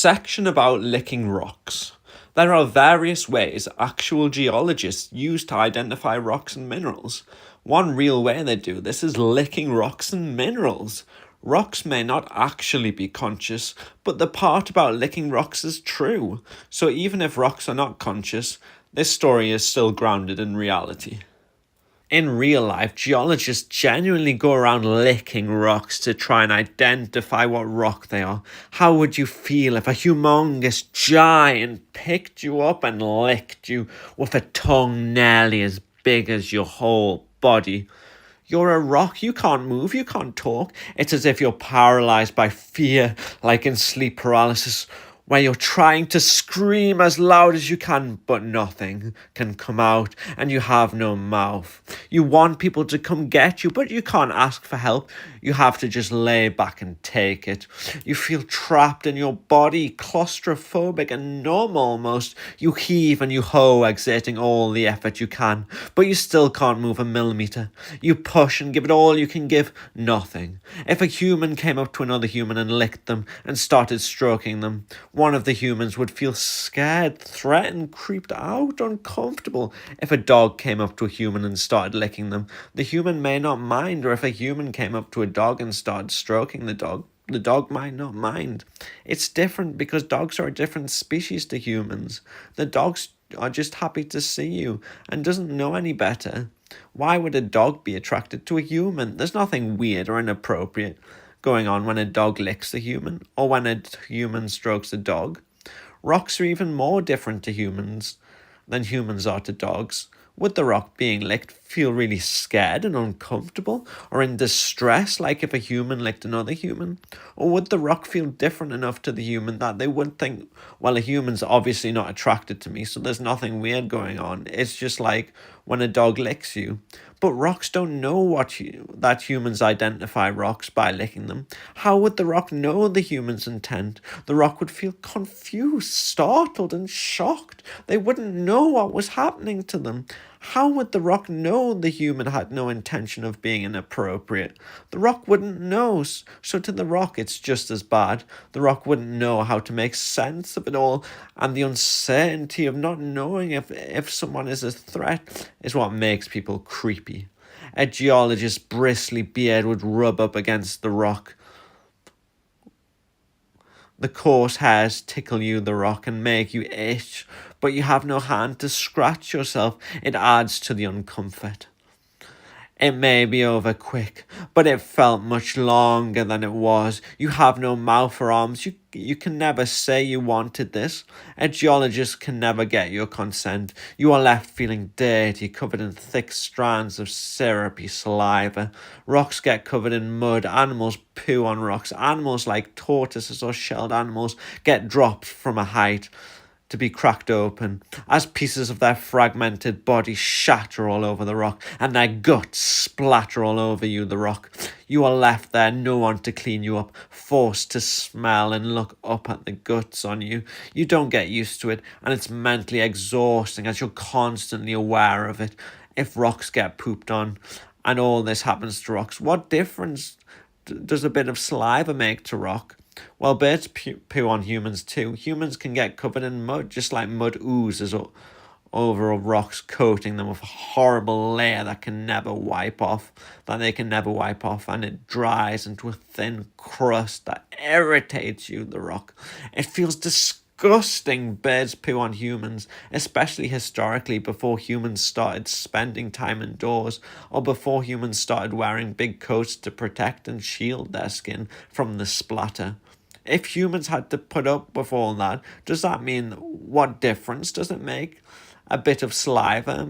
section about licking rocks. There are various ways actual geologists use to identify rocks and minerals. One real way they do this is licking rocks and minerals. Rocks may not actually be conscious, but the part about licking rocks is true. So even if rocks are not conscious, this story is still grounded in reality. In real life, geologists genuinely go around licking rocks to try and identify what rock they are. How would you feel if a humongous giant picked you up and licked you with a tongue nearly as big as your whole body? You're a rock, you can't move, you can't talk. It's as if you're paralyzed by fear, like in sleep paralysis, where you're trying to scream as loud as you can, but nothing can come out, and you have no mouth. You want people to come get you, but you can't ask for help. You have to just lay back and take it. You feel trapped in your body, claustrophobic and numb almost. You heave and you hoe, exerting all the effort you can, but you still can't move a millimeter. You push and give it all you can give, nothing. If a human came up to another human and licked them and started stroking them, one of the humans would feel scared, threatened, creeped out, uncomfortable. If a dog came up to a human and started licking them, the human may not mind, or if a human came up to a dog and started stroking the dog might not mind. It's different because dogs are a different species to humans. The dogs are just happy to see you and doesn't know any better. Why would a dog be attracted to a human? There's nothing weird or inappropriate going on when a dog licks a human or when a human strokes a dog. Rocks are even more different to humans than humans are to dogs. Would the rock being licked feel really scared and uncomfortable or in distress like if a human licked another human? Or would the rock feel different enough to the human that they would think, well, a human's obviously not attracted to me, so there's nothing weird going on. It's just like when a dog licks you. But rocks don't know that humans identify rocks by licking them. How would the rock know the human's intent? The rock would feel confused, startled, and shocked. They wouldn't know what was happening to them. How would the rock know the human had no intention of being inappropriate? The rock wouldn't know, so to the rock it's just as bad. The rock wouldn't know how to make sense of it all, and the uncertainty of not knowing if someone is a threat is what makes people creepy. A geologist's bristly beard would rub up against the rock. The coarse hairs tickle you, the rock, and make you itch, but you have no hand to scratch yourself. It adds to the uncomfort. It may be over quick, but it felt much longer than it was. You have no mouth or arms. You can never say you wanted this. A geologist can never get your consent. You are left feeling dirty, covered in thick strands of syrupy saliva. Rocks get covered in mud. Animals poo on rocks. Animals like tortoises or shelled animals get dropped from a height to be cracked open as pieces of their fragmented body shatter all over the rock and their guts splatter all over you, the rock. You are left there, no one to clean you up, forced to smell and look up at the guts on you. You don't get used to it, and it's mentally exhausting as you're constantly aware of it. If rocks get pooped on and all this happens to rocks, what difference does a bit of saliva make to rock? Well, birds poo on humans too. Humans can get covered in mud, just like mud oozes over rocks, coating them with a horrible layer that they can never wipe off, and it dries into a thin crust that irritates you, the rock. It feels disgusting. Birds poo on humans, especially historically before humans started spending time indoors or before humans started wearing big coats to protect and shield their skin from the splatter. If humans had to put up with all that, does that mean what difference does it make? A bit of saliva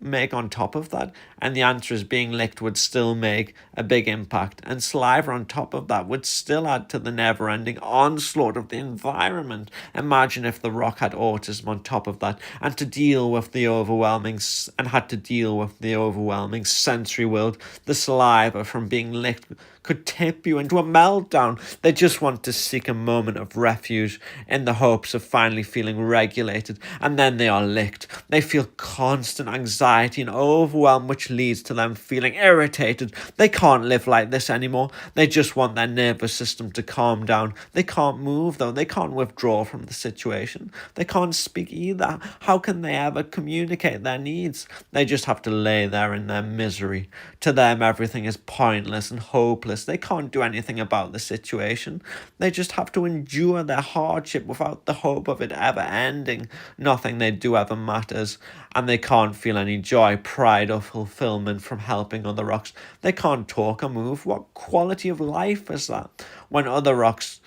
make on top of that? And the answer is being licked would still make a big impact, and saliva on top of that would still add to the never-ending onslaught of the environment. Imagine if the rock had autism on top of that and had to deal with the overwhelming sensory world. The saliva from being licked could tip you into a meltdown. They just want to seek a moment of refuge in the hopes of finally feeling regulated, and then they are licked. They feel constant anxiety and overwhelm, which leads to them feeling irritated. They can't live like this anymore. They just want their nervous system to calm down. They can't move though. They can't withdraw from the situation. They can't speak either. How can they ever communicate their needs? They just have to lay there in their misery. To them, everything is pointless and hopeless. They can't do anything about the situation. They just have to endure their hardship without the hope of it ever ending. Nothing they do ever matters, and they can't feel any joy, pride, or fulfillment from helping other rocks. They can't talk or move. What quality of life is that? When other rocks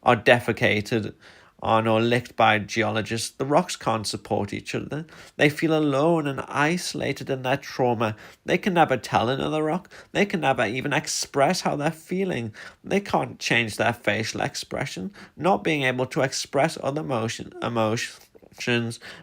are defecated on or licked by geologists, the rocks can't support each other. They feel alone and isolated in their trauma. They can never tell another rock. They can never even express how they're feeling. They can't change their facial expression. Not being able to express other emotions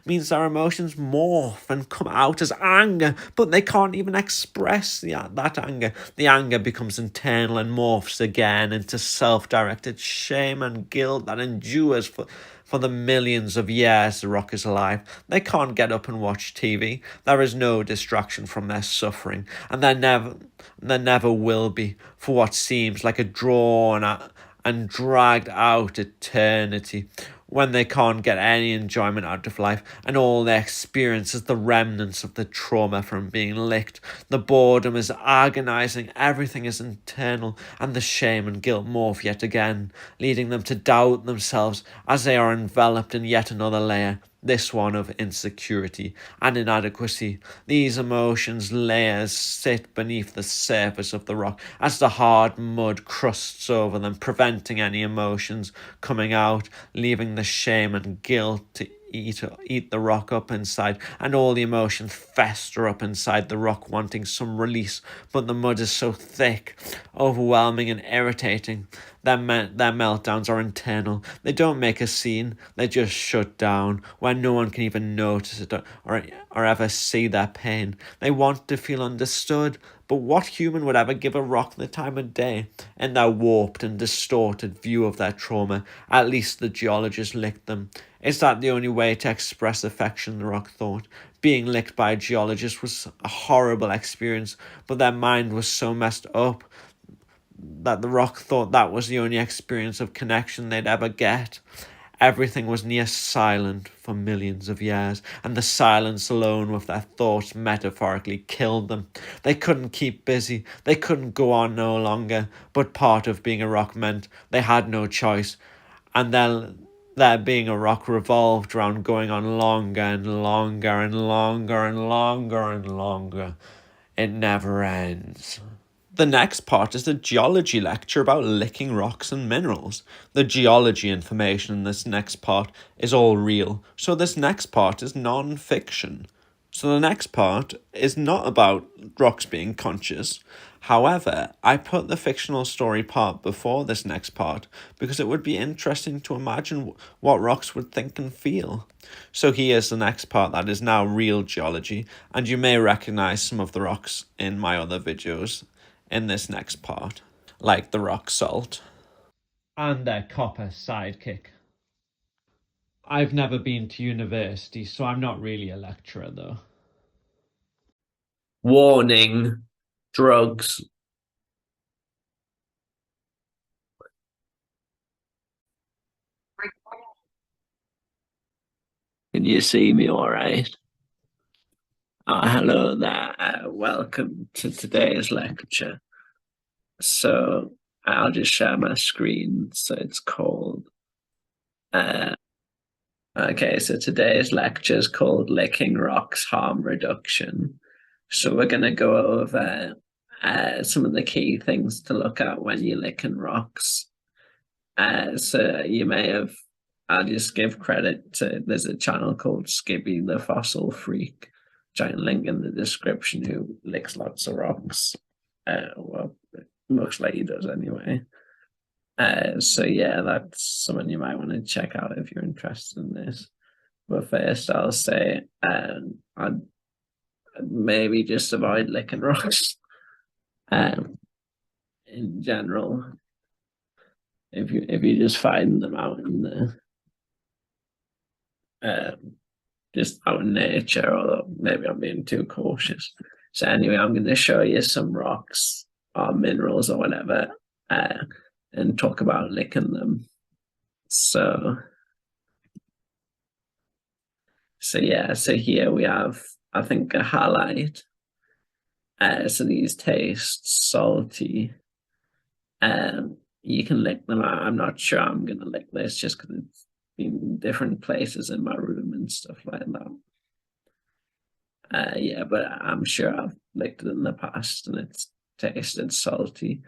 means their emotions morph and come out as anger, but they can't even express that anger. The anger becomes internal and morphs again into self-directed shame and guilt that endures for the millions of years the rock is alive. They can't get up and watch TV. There is no distraction from their suffering, and there never will be, for what seems like a drawn out and dragged out eternity, when they can't get any enjoyment out of life, and all they experience is the remnants of the trauma from being licked. The boredom is agonizing, everything is internal, and the shame and guilt morph yet again, leading them to doubt themselves as they are enveloped in yet another layer, this one of insecurity and inadequacy. These emotions layers sit beneath the surface of the rock as the hard mud crusts over them, preventing any emotions coming out, leaving the shame and guilt to eat the rock up inside, and all the emotions fester up inside the rock, wanting some release, but the mud is so thick, overwhelming and irritating. Their meltdowns are internal. They don't make a scene. They just shut down, where no one can even notice it or ever see their pain. They want to feel understood, but what human would ever give a rock the time of day? In their warped and distorted view of their trauma, at least the geologists licked them. Is that the only way to express affection, the rock thought? Being licked by a geologist was a horrible experience, but their mind was so messed up that the rock thought that was the only experience of connection they'd ever get. Everything was near silent for millions of years, and the silence alone with their thoughts metaphorically killed them. They couldn't keep busy, they couldn't go on no longer, but part of being a rock meant they had no choice, and their being a rock revolved around going on longer and longer and longer and longer and longer. It never ends. The next part is a geology lecture about licking rocks and minerals. The geology information in this next part is all real, so this next part is non-fiction. So the next part is not about rocks being conscious. However, I put the fictional story part before this next part because it would be interesting to imagine what rocks would think and feel. So here's the next part that is now real geology, and you may recognize some of the rocks in my other videos in this next part, like the rock salt and their copper sidekick. I've never been to university, so I'm not really a lecturer though. Warning, drugs. Can you see me all right? Hello there. Welcome to today's lecture. So I'll just share my screen. So it's called okay, so today's lecture is called Licking Rocks Harm Reduction. So we're going to go over some of the key things to look at when you're licking rocks. So you may have, I'll just give credit to, there's a channel called Skibby the Fossil Freak, giant link in the description, who licks lots of rocks. Well, looks like he does anyway. So yeah, that's someone you might want to check out if you're interested in this. But first, I'll say I'd maybe just avoid licking rocks. in general. If you just find them out in the just out in nature, although maybe I'm being too cautious. So anyway, I'm going to show you some rocks or minerals or whatever, uh, and talk about licking them. So yeah, so here we have, I think, a halite. So these taste salty. You can lick them. I'm not sure I'm gonna lick this just because it's been different places in my room and stuff like that. Yeah, but I'm sure I've licked it in the past and it's tasted salty.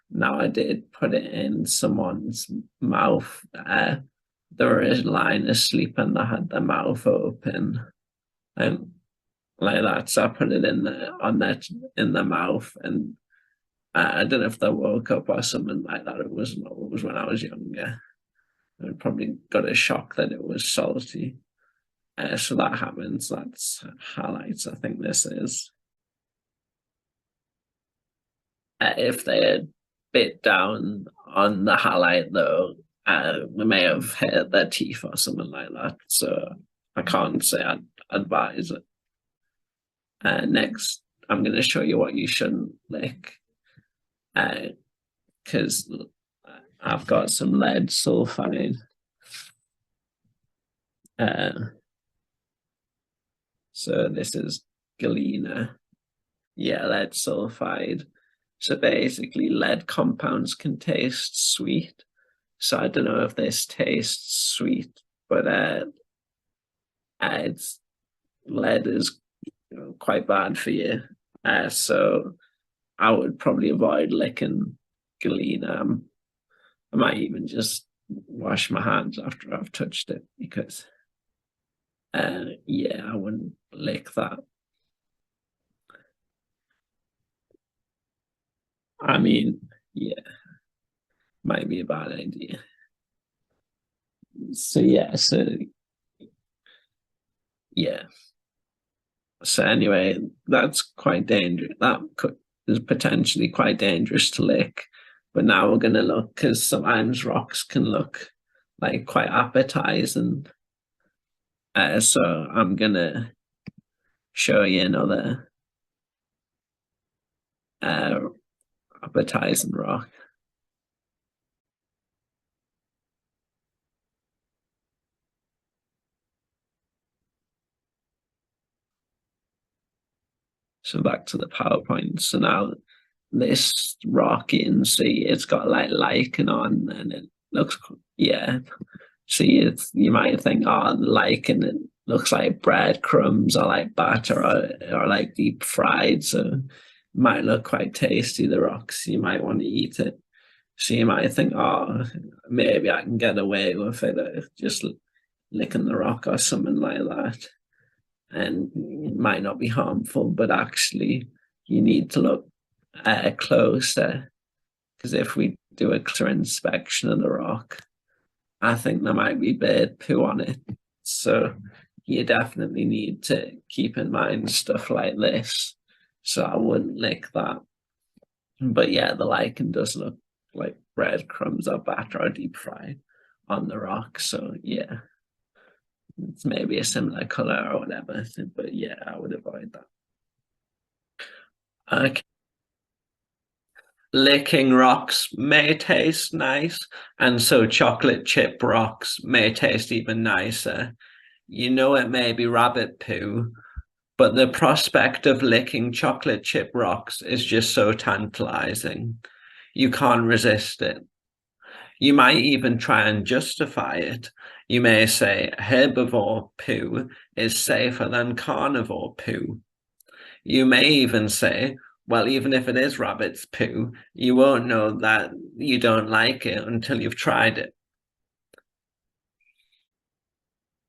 Now I did put it in someone's mouth. They were lying asleep and they had their mouth open and like that. So I put it in in the mouth, and I don't know if they woke up or something like that. It was when I was younger. I probably got a shock that it was salty. So that happens. That's highlights. I think this is. If they had bit down on the highlight though, they may have hit their teeth or something like that. So I can't say I'd advise it. Next, I'm going to show you what you shouldn't lick, because I've got some lead sulfide. So this is galena. Yeah, lead sulfide. So basically, lead compounds can taste sweet. So I don't know if this tastes sweet, but it's lead is quite bad for you. So I would probably avoid licking galena. I might even just wash my hands after I've touched it because, yeah, I wouldn't lick that. I mean, yeah, might be a bad idea. So yeah, yeah. So anyway, that's quite dangerous. Is potentially quite dangerous to lick. But now we're gonna look because sometimes rocks can look like quite appetizing. So I'm gonna show you another uh, appetizing rock. So back to the PowerPoint. So now this rock you can see it's got like lichen on, and it looks, yeah. See, you might think, oh, lichen, it looks like breadcrumbs or like batter or like deep fried, so it might look quite tasty. The rocks, you might want to eat it. So you might think, oh, maybe I can get away with it, just licking the rock or something like that, and it might not be harmful, but actually you need to look closer, because if we do a closer inspection of the rock, I think there might be bird poo on it. So you definitely need to keep in mind stuff like this. So I wouldn't lick that. But yeah, the lichen does look like breadcrumbs or batter or deep fried on the rock. So yeah, it's maybe a similar color or whatever. But yeah, I would avoid that. Okay. Licking rocks may taste nice, and so chocolate chip rocks may taste even nicer. You know it may be rabbit poo, but the prospect of licking chocolate chip rocks is just so tantalizing. You can't resist it. You might even try and justify it. You may say herbivore poo is safer than carnivore poo. You may even say, well, even if it is rabbit's poo, you won't know that you don't like it until you've tried it.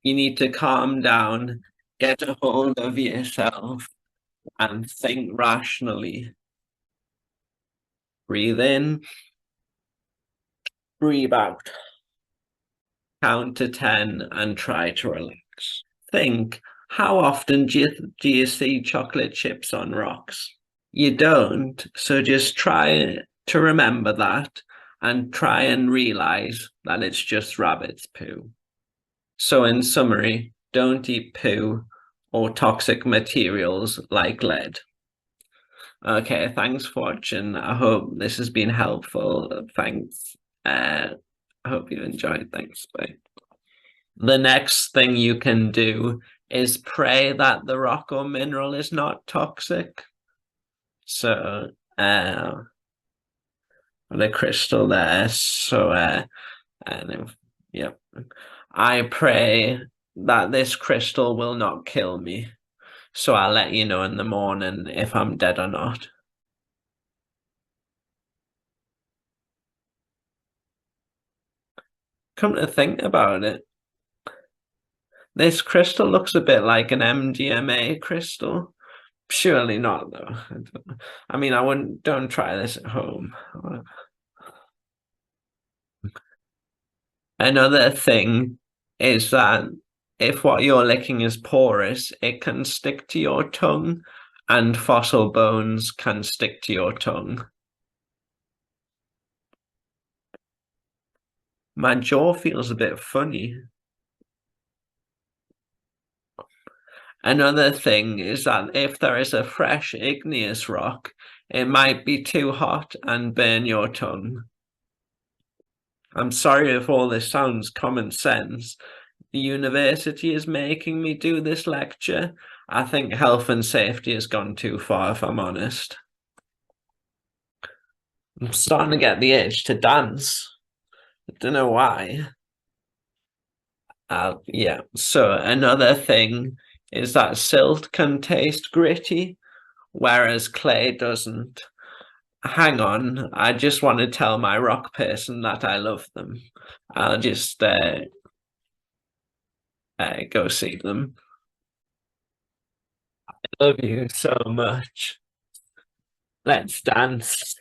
You need to calm down, get a hold of yourself, and think rationally. Breathe in, breathe out. Count to 10 and try to relax. Think, how often do you see chocolate chips on rocks? You don't, so just try to remember that and try and realize that it's just rabbit's poo. So in summary, don't eat poo or toxic materials like lead. Okay, thanks for watching. I hope this has been helpful. Thanks. I hope you enjoyed. Thanks. Bye. The next thing you can do is pray that the rock or mineral is not toxic. So, the crystal there. So, yep. I pray that this crystal will not kill me. So I'll let you know in the morning if I'm dead or not. Come to think about it, this crystal looks a bit like an MDMA crystal. Surely not, though. I mean, don't try this at home. Another thing is that if what you're licking is porous, it can stick to your tongue, and fossil bones can stick to your tongue. My jaw feels a bit funny. Another thing is that if there is a fresh igneous rock, it might be too hot and burn your tongue. I'm sorry if all this sounds common sense. The university is making me do this lecture. I think health and safety has gone too far, if I'm honest. I'm starting to get the itch to dance. I don't know why. Yeah, so another thing is that silt can taste gritty, whereas clay doesn't. Hang on, I just want to tell my rock person that I love them. I'll just go see them. I love you so much. Let's dance.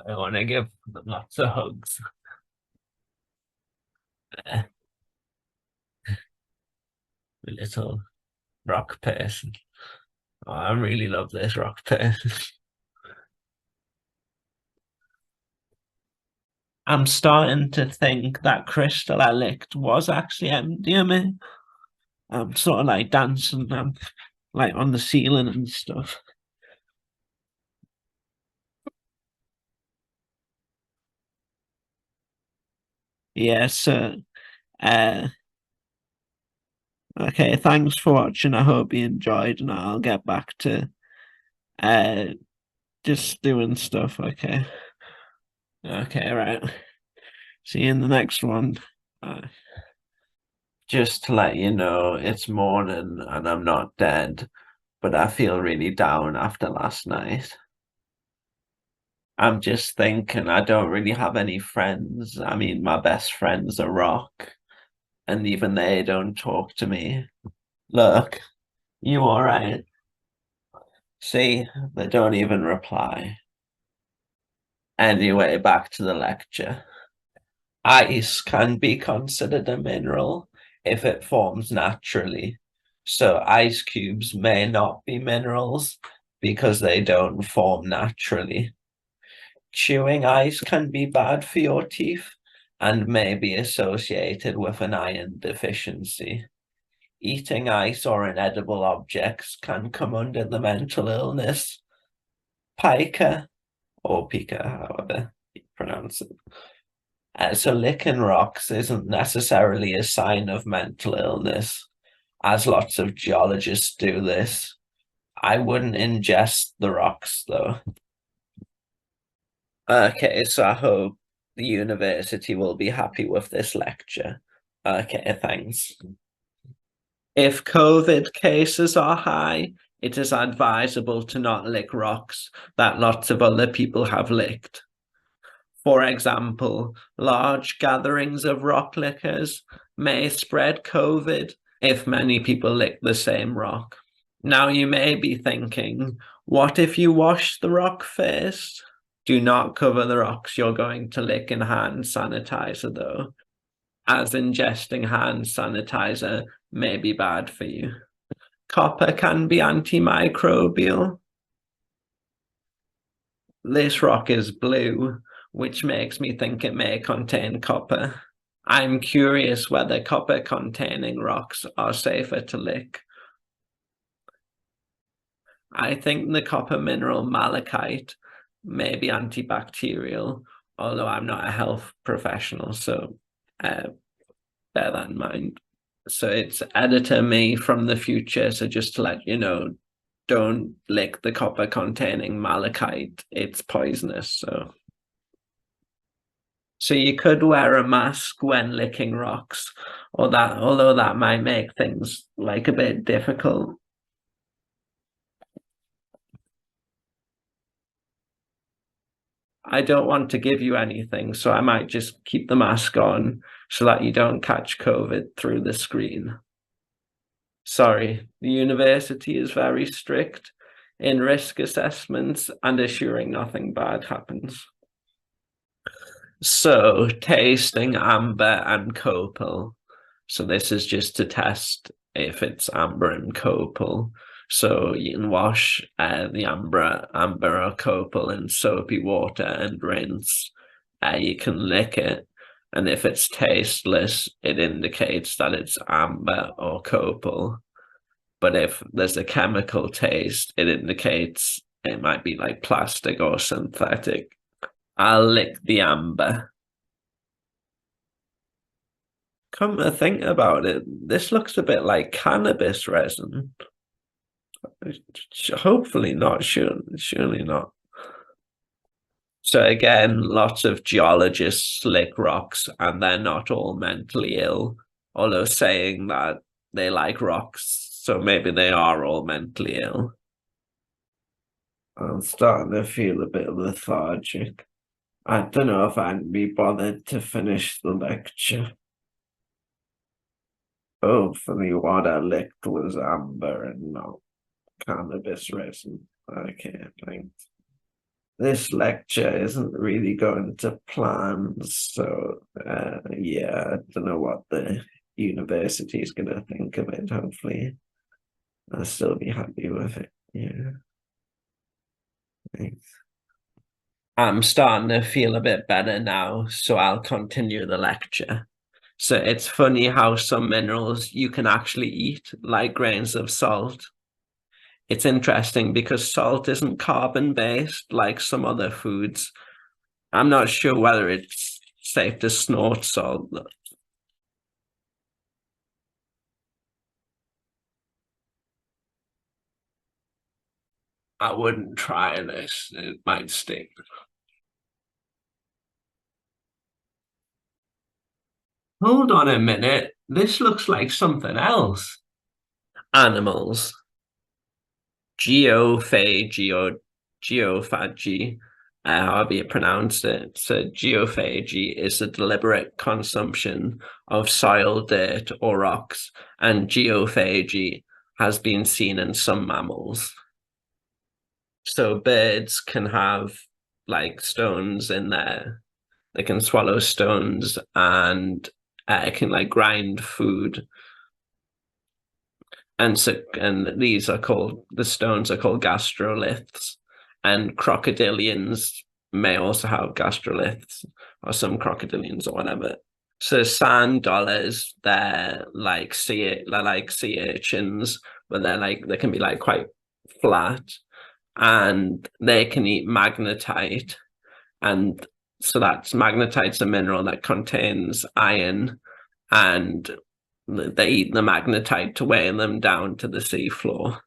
I want to give them lots of hugs. Little rock person. Oh, I really love this rock person. I'm starting to think that crystal I licked was actually MDMA. I'm sort of like dancing, like on the ceiling and stuff. Yeah, so okay, thanks for watching. I hope you enjoyed, and I'll get back to just doing stuff. Okay. Okay, right. See you in the next one. Just to let you know, it's morning and I'm not dead, but I feel really down after last night. I'm just thinking I don't really have any friends. I mean, my best friend's a rock, and even they don't talk to me. Look, you all right? See, they don't even reply. Anyway, back to the lecture. Ice can be considered a mineral if it forms naturally. So ice cubes may not be minerals because they don't form naturally. Chewing ice can be bad for your teeth and may be associated with an iron deficiency. Eating ice or inedible objects can come under the mental illness pica or pica, however you pronounce it. So licking rocks isn't necessarily a sign of mental illness, as lots of geologists do this. I wouldn't ingest the rocks, though. Okay, so I hope the university will be happy with this lecture. Okay, thanks. If COVID cases are high, it is advisable to not lick rocks that lots of other people have licked. For example, large gatherings of rock lickers may spread COVID if many people lick the same rock. Now you may be thinking, what if you wash the rock first? Do not cover the rocks you're going to lick in hand sanitizer, though, as ingesting hand sanitizer may be bad for you. Copper can be antimicrobial. This rock is blue, which makes me think it may contain copper. I'm curious whether copper-containing rocks are safer to lick. I think the copper mineral malachite may be antibacterial, although I'm not a health professional, so bear that in mind. So it's editor me from the future, so just to let you know, don't lick the copper containing malachite, it's poisonous. So you could wear a mask when licking rocks, or that, although that might make things like a bit difficult. I don't want to give you anything, so I might just keep the mask on so that you don't catch COVID through the screen. Sorry, the university is very strict in risk assessments and assuring nothing bad happens. So, tasting amber and copal. So this is just to test if it's amber and copal. So you can wash the amber or copal in soapy water and rinse. You can lick it, and if it's tasteless, it indicates that it's amber or copal. But if there's a chemical taste, it indicates it might be like plastic or synthetic. I'll lick the amber. Come to think about it, this looks a bit like cannabis resin. Hopefully not, surely not. So again, lots of geologists lick rocks and they're not all mentally ill, although saying that they like rocks, so maybe they are all mentally ill. I'm starting to feel a bit lethargic. I don't know if I'd be bothered to finish the lecture. Hopefully what I licked was amber and not cannabis resin. Okay, thanks. This lecture isn't really going to plan, so yeah, I don't know what the university is going to think of it. Hopefully I'll still be happy with it. Yeah. Thanks. I'm starting to feel a bit better now, so I'll continue the lecture. So it's funny how some minerals you can actually eat, like grains of salt. It's interesting because salt isn't carbon-based like some other foods. I'm not sure whether it's safe to snort salt. I wouldn't try this. It might sting. Hold on a minute. This looks like something else. Animals. Geophagy or geophagy, however you pronounce it. So geophagy is the deliberate consumption of soil, dirt, or rocks, and geophagy has been seen in some mammals. So birds can have like stones in there. They can swallow stones and can like grind food. And so, and these are called, the stones are called gastroliths, and crocodilians may also have gastroliths, or some crocodilians or whatever. So sand dollars, they're like sea urchins, but they can be like quite flat, and they can eat magnetite, and so that's magnetite's a mineral that contains iron, and they eat the magnetite to weigh them down to the seafloor.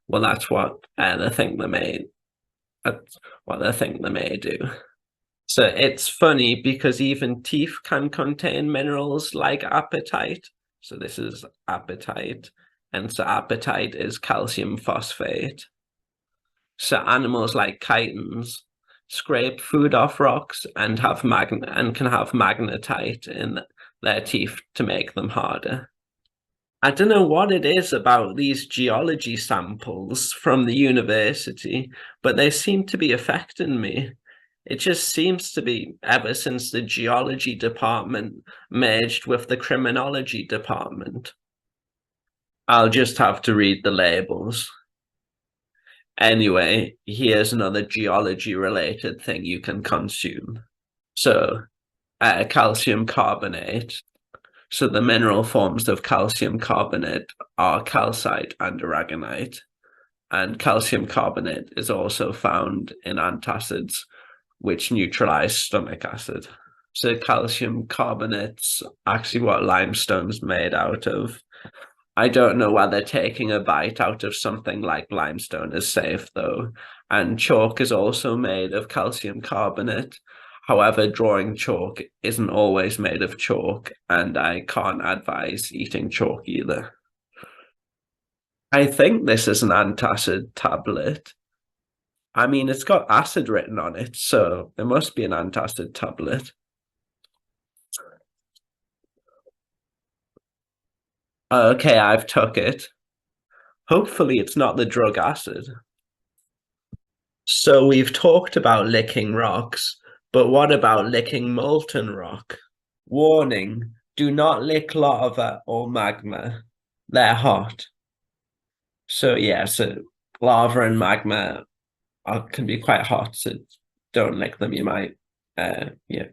Well, that's what they think they may. That's what they think they may do. So it's funny because even teeth can contain minerals like apatite. So this is apatite, and so apatite is calcium phosphate. So animals like chitons scrape food off rocks and can have magnetite in their teeth to make them harder. I don't know what it is about these geology samples from the university, but they seem to be affecting me. It just seems to be ever since the geology department merged with the criminology department. I'll just have to read the labels. Anyway, here's another geology related thing you can consume. So, calcium carbonate. So the mineral forms of calcium carbonate are calcite and aragonite, and calcium carbonate is also found in antacids, which neutralize stomach acid. So calcium carbonate's actually what limestone's made out of. I don't know whether taking a bite out of something like limestone is safe though, and chalk is also made of calcium carbonate. However, drawing chalk isn't always made of chalk, and I can't advise eating chalk either. I think this is an antacid tablet. I mean, it's got acid written on it, so it must be an antacid tablet. Okay, I've took it. Hopefully it's not the drug acid. So we've talked about licking rocks, but what about licking molten rock? Warning, do not lick lava or magma. They're hot. So yeah, so lava and magma can be quite hot, so don't lick them. You might, yeah.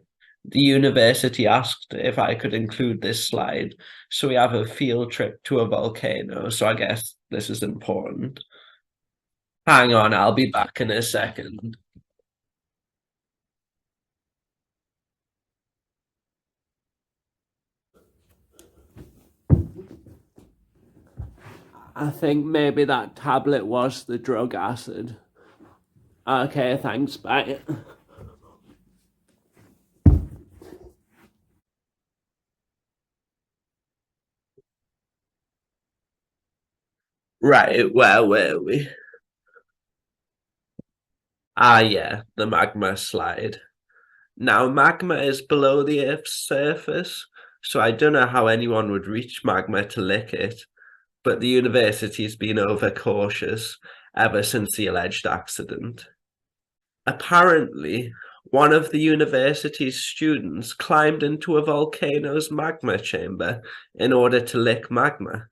The university asked if I could include this slide, so we have a field trip to a volcano. So I guess this is important. Hang on, I'll be back in a second. I think maybe that tablet was the drug acid. Okay, thanks, bye. Right, where were we? Ah, yeah, the magma slide. Now, magma is below the Earth's surface, so I don't know how anyone would reach magma to lick it, but the university's been overcautious ever since the alleged accident. Apparently, one of the university's students climbed into a volcano's magma chamber in order to lick magma.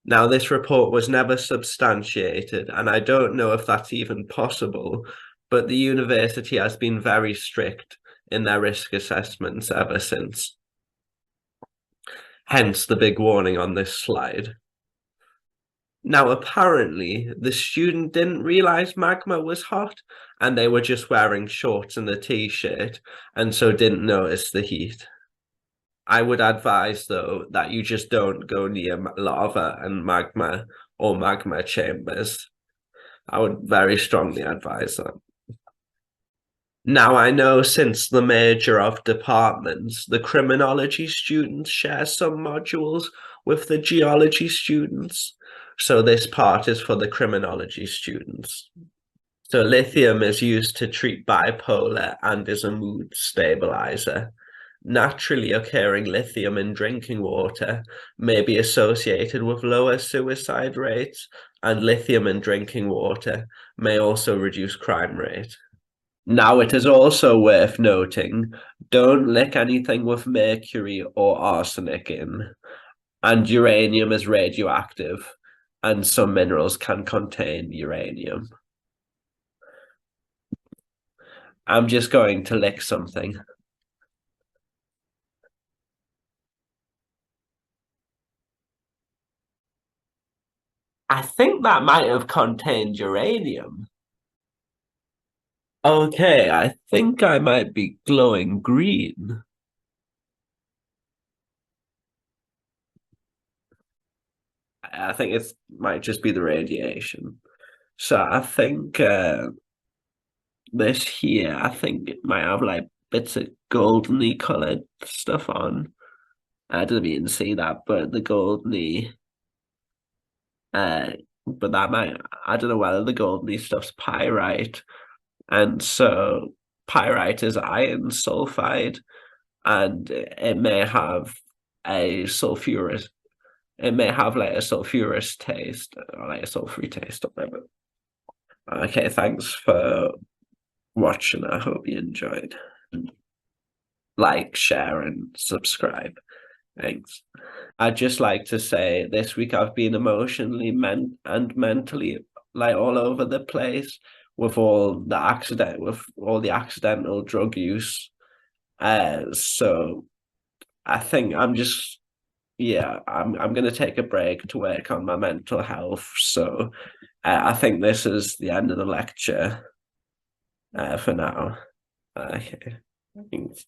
Now, this report was never substantiated, and I don't know if that's even possible, but the university has been very strict in their risk assessments ever since. Hence the big warning on this slide. Now, apparently, the student didn't realize magma was hot, and they were just wearing shorts and a t-shirt, and so didn't notice the heat. I would advise, though, that you just don't go near lava and magma or magma chambers. I would very strongly advise that. Now, I know since the merger of departments, the criminology students share some modules with the geology students. So this part is for the criminology students. So lithium is used to treat bipolar and is a mood stabilizer. Naturally occurring lithium in drinking water may be associated with lower suicide rates, and lithium in drinking water may also reduce crime rate. Now, it is also worth noting, don't lick anything with mercury or arsenic in, and uranium is radioactive, and some minerals can contain uranium. I'm just going to lick something. I think that might have contained uranium. Okay, I think I might be glowing green. I think it might just be the radiation. So I think this here, I think it might have like bits of goldeny colored stuff on. I didn't even see that, but the goldeny, but that might, I don't know whether the goldeny stuff's pyrite. And so pyrite is iron sulfide, and it may have a sulfurous it may have like a sulfurous taste or like a sulfury taste or whatever. Okay, thanks for watching. I hope you enjoyed. Like, share, and subscribe. Thanks. I'd just like to say this week I've been emotionally and mentally like all over the place with all the accidental drug use. So I think I'm gonna take a break to work on my mental health. So I think this is the end of the lecture for now. Okay. Thanks.